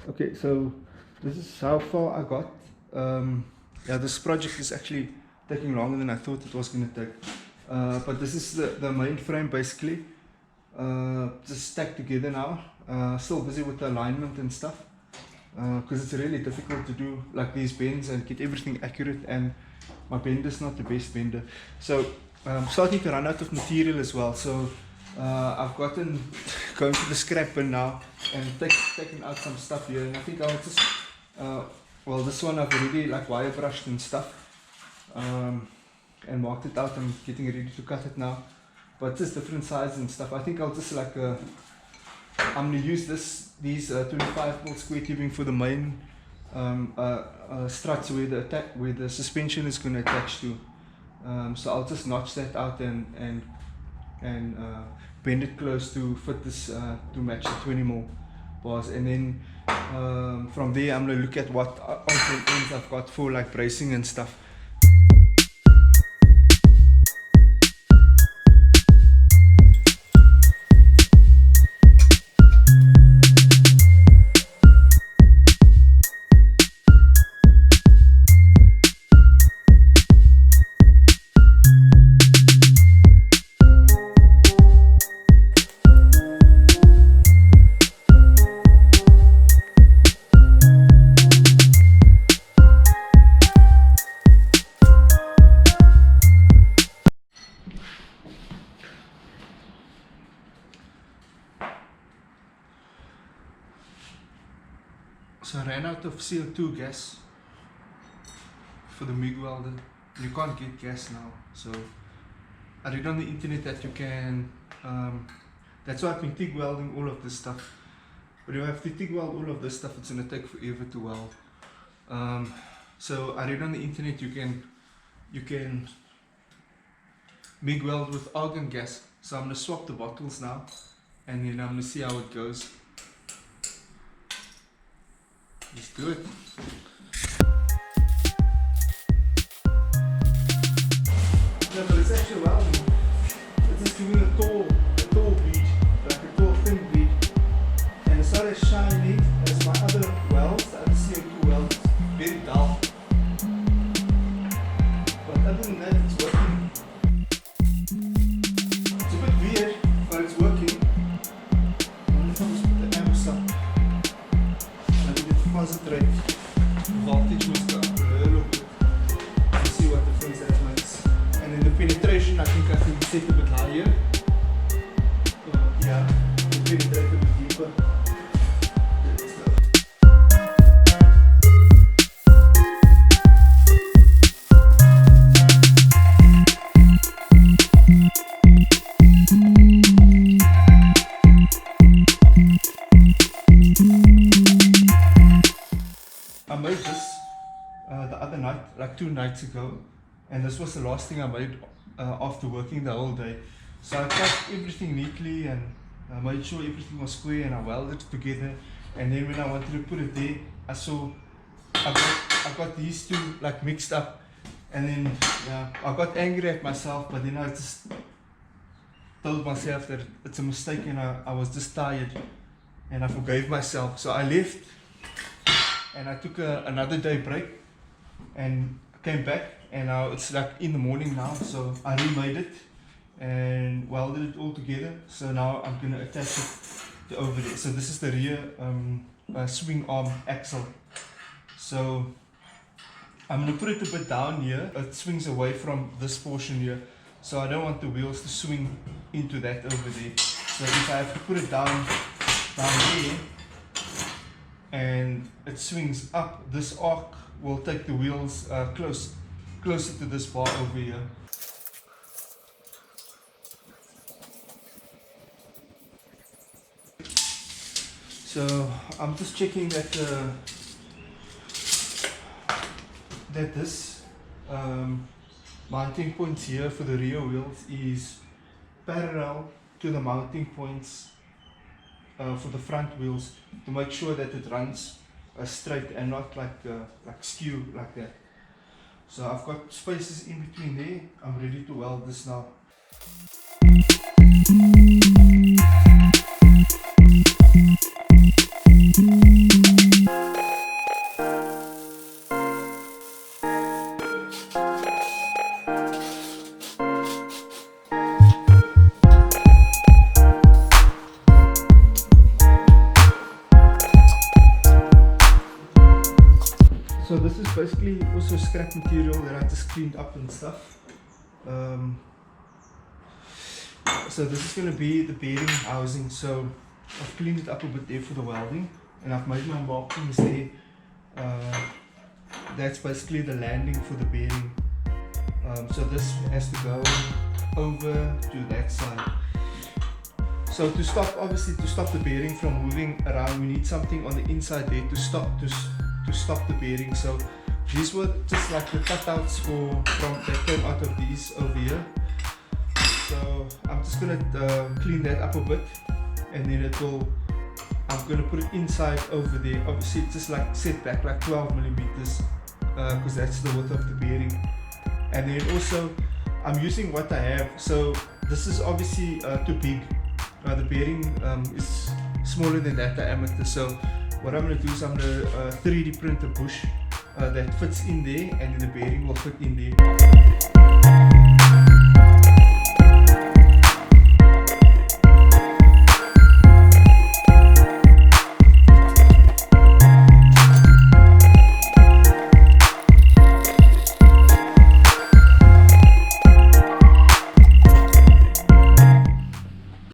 Okay, so this is how far I got. Yeah, this project is actually taking longer than I thought it was going to take. But this is the main frame basically. Just stacked together now. Still busy with the alignment and stuff. Because it's really difficult to do like these bends and get everything accurate, and my bender's not the best bender. So starting to run out of material as well. So I've gotten going to the scrap bin now and taking out some stuff here, and I think I'll just well, this one I've already like wire brushed and stuff and marked it out. I'm getting ready to cut it now, but just different sizes and stuff. I think I'll just like I'm gonna use these 25mm square tubing for the main struts where the suspension is going to attach to. So I'll just notch that out and bend it close to fit this to match the 20mm bars, and then from there I'm going to look at what alternate ends I've got for like bracing and stuff. So I ran out of CO2 gas for the MIG welder. You can't get gas now, so I read on the internet that you can, that's why I've been TIG welding all of this stuff. But if I have to TIG weld all of this stuff, it's going to take forever to weld. So I read on the internet you can MIG weld with argon gas. So I'm going to swap the bottles now, and then I'm going to see how it goes. Let's do it. No, but it's actually welding. It's just giving a tall bead, like a tall thin bead. And it's not as shiny as my other welds, the other CO2 welds. It's very dull. But other than that, it's working. It's a bit weird, but it's working. I wonder if I just put the amps up. Concentrate voltage must go up a little bit to see what difference that makes. And then the penetration, I think set a bit higher. Yeah, penetrate a bit deeper. I made this the other night, like 2 nights ago, and this was the last thing I made after working the whole day. So I cut everything neatly and I made sure everything was square, and I welded it together. And then when I wanted to put it there, I saw I got these two like mixed up, and then yeah, I got angry at myself, but then I just told myself that it's a mistake, and I was just tired, and I forgave myself. So I left. And I took another day break and came back, and now it's like in the morning now, so I remade it and welded it all together. So now I'm going to attach it to over there. So this is the rear swing arm axle. So I'm going to put it a bit down here. It swings away from this portion here, so I don't want the wheels to swing into that over there. So if I have to put it down here, and it swings up, this arc will take the wheels closer to this bar over here. So I'm just checking that this mounting points here for the rear wheels is parallel to the mounting points for the front wheels, to make sure that it runs straight and not like skew like that. So I've got spaces in between there. I'm ready to weld this now. this is basically also scrap material that I just cleaned up and stuff. So this is going to be the bearing housing. So I've cleaned it up a bit there for the welding, and I've made my markings there. That's basically the landing for the bearing. So this has to go over to that side. So to stop the bearing from moving around, we need something on the inside there to stop the bearing. So these were just like the cutouts that came out of these over here. So I'm just gonna clean that up a bit, and then I'm gonna put it inside over there. Obviously it's just like set back like 12 millimeters, because that's the width of the bearing. And then also I'm using what I have. So this is obviously too big. The bearing is smaller than that diameter. So what I'm going to do is I'm going to 3D print a bush that fits in there, and then the bearing will fit in there.